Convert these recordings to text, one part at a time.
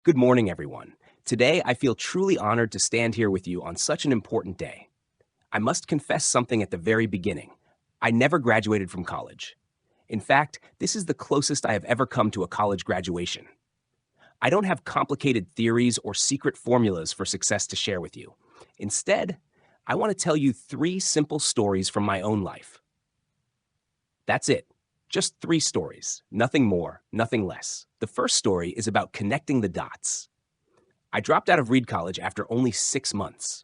Good morning, everyone. Today, I feel truly honored to stand here with you on such an important day. I must confess something at the very beginning. I never graduated from college. In fact, this is the closest I have ever come to a college graduation. I don't have complicated theories or secret formulas for success to share with you. Instead, I want to tell you three simple stories from my own life. That's it. Just three stories. Nothing more, nothing less. The first story is about connecting the dots. I dropped out of Reed College after only 6 months.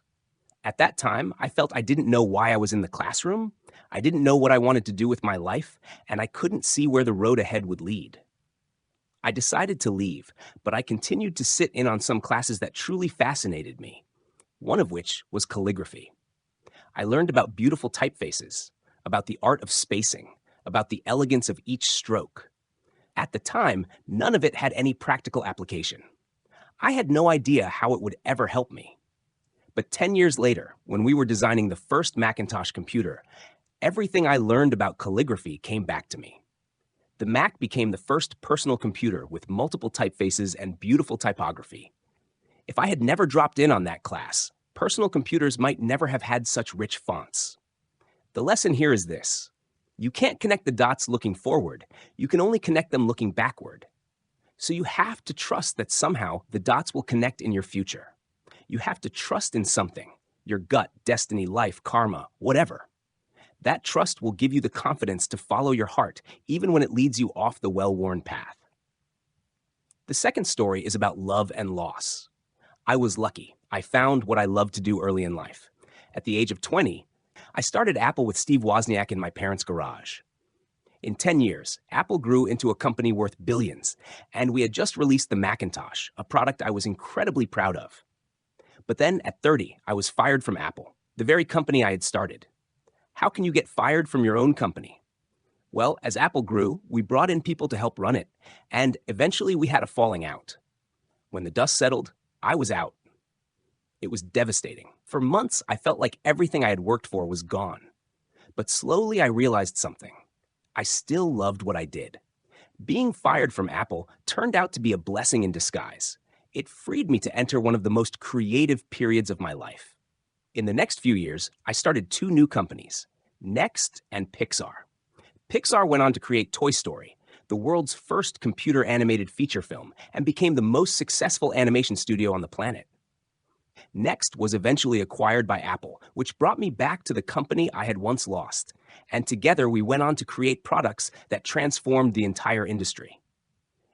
At that time, I felt I didn't know why I was in the classroom, I didn't know what I wanted to do with my life, and I couldn't see where the road ahead would lead. I decided to leave, but I continued to sit in on some classes that truly fascinated me, one of which was calligraphy. I learned about beautiful typefaces, about the art of spacing, about the elegance of each stroke. At the time, none of it had any practical application. I had no idea how it would ever help me. But 10 years later, when we were designing the first Macintosh computer, everything I learned about calligraphy came back to me. The Mac became the first personal computer with multiple typefaces and beautiful typography. If I had never dropped in on that class, personal computers might never have had such rich fonts. The lesson here is this. You can't connect the dots looking forward. You can only connect them looking backward. So you have to trust that somehow the dots will connect in your future. You have to trust in something, your gut, destiny, life, karma, whatever. That trust will give you the confidence to follow your heart, even when it leads you off the well-worn path. The second story is about love and loss. I was lucky. I found what I loved to do early in life. At the age of 20, I started Apple with Steve Wozniak in my parents' garage. In 10 years, Apple grew into a company worth billions, and we had just released the Macintosh, a product I was incredibly proud of. But then at 30, I was fired from Apple, the very company I had started. How can you get fired from your own company? Well, as Apple grew, we brought in people to help run it, and eventually we had a falling out. When the dust settled, I was out. It was devastating. For months, I felt like everything I had worked for was gone. But slowly I realized something. I still loved what I did. Being fired from Apple turned out to be a blessing in disguise. It freed me to enter one of the most creative periods of my life. In the next few years, I started 2 new companies, Next and Pixar. Pixar went on to create Toy Story, the world's first computer-animated feature film, and became the most successful animation studio on the planet. Next was eventually acquired by Apple, which brought me back to the company I had once lost. And together we went on to create products that transformed the entire industry.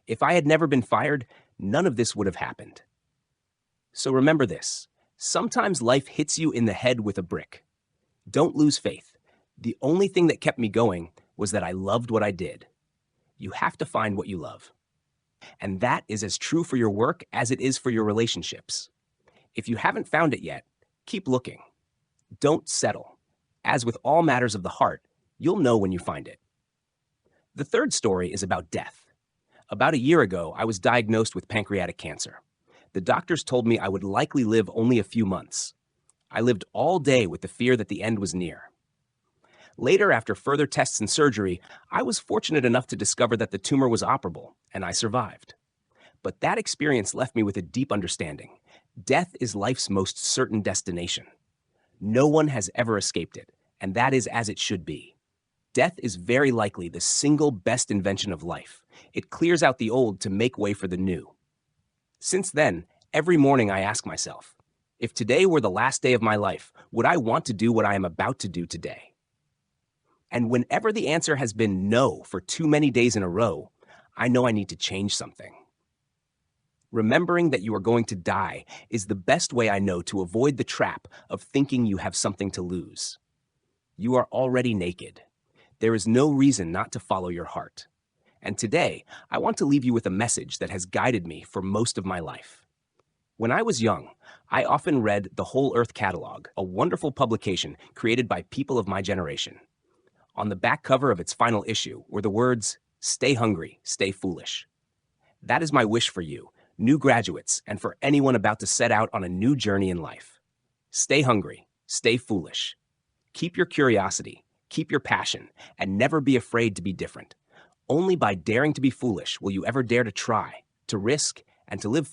If I had never been fired, none of this would have happened. So remember this. Sometimes life hits you in the head with a brick. Don't lose faith. The only thing that kept me going was that I loved what I did. You have to find what you love. And that is as true for your work as it is for your relationships. If you haven't found it yet, keep looking. Don't settle. As with all matters of the heart, you'll know when you find it. The third story is about death. About a year ago, I was diagnosed with pancreatic cancer. The doctors told me I would likely live only a few months. I lived all day with the fear that the end was near. Later, after further tests and surgery, I was fortunate enough to discover that the tumor was operable, and I survived. But that experience left me with a deep understanding. Death is life's most certain destination. No one has ever escaped it, and that is as it should be. Death is very likely the single best invention of life. It clears out the old to make way for the new. Since then, every morning I ask myself, if today were the last day of my life, would I want to do what I am about to do today? And whenever the answer has been no for too many days in a row, I know I need to change something. Remembering that you are going to die is the best way I know to avoid the trap of thinking you have something to lose. You are already naked. There is no reason not to follow your heart. And today, I want to leave you with a message that has guided me for most of my life. When I was young, I often read the Whole Earth Catalog, a wonderful publication created by people of my generation. On the back cover of its final issue were the words, "Stay hungry, stay foolish." That is my wish for you, new graduates, and for anyone about to set out on a new journey in life. Stay hungry, stay foolish. Keep your curiosity, keep your passion, and never be afraid to be different. Only by daring to be foolish will you ever dare to try, to risk, and to live